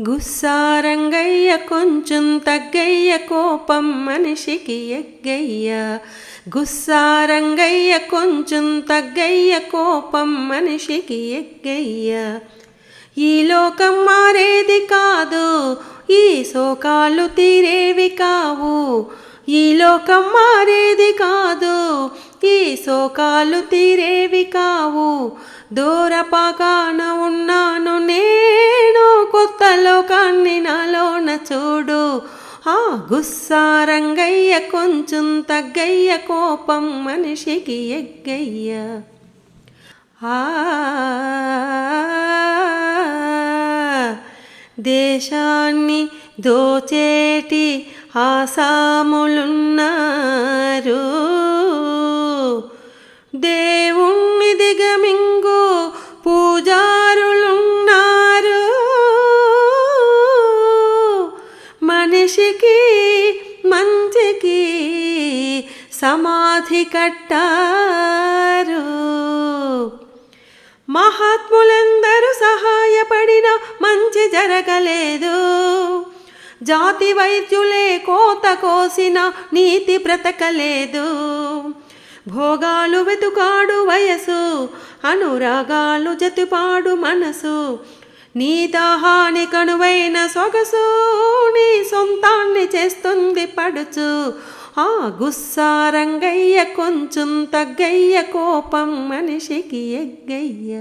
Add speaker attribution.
Speaker 1: గుస్సారంగయ్య కొంచెం తగ్గయ్య కోపం మనిషికి ఎగ్గయ్య. గుస్సారంగయ్య కొంచెం తగ్గయ్య కోపం మనిషికి ఎగ్గయ్య. ఈ లోకం మారేది కాదు, ఈ శోకాలు తీరేవి కావు. ఈ లోకం మారేది కాదు, ఈ శోకాలు తీరేవి కావు. దూరపాకాన ఉన్నాను నేను, కొత్త లోకాన్ని నాలోన చూడు. ఆ గుస్సారంగయ్య కొంచెం తగ్గయ్య కోపం మనిషికి ఎగ్గయ్య. దేశాన్ని దోచేటి ఆసాములున్నారు, దేవుణ్ణి దిగమింగు పూజారులున్నారు. మనిషికి మంచికి సమాధి కట్టారు. మహాత్ములందరూ సహాయపడిన మంచి జరగలేదు. జాతి వైద్యులే కోత కోసిన నీతి బ్రతకలేదు. భోగాలు వెతుకాడు వయసు, అనురాగాలు జతిపాడు మనసు. నీ దాహాని కనువైన సొగసు, నీ సొంతాన్ని చేస్తుంది పడుచు. ఆ గుస్సారంగయ్య కొంచెం తగ్గయ్య కోపం మనిషికి ఎగ్గయ్య.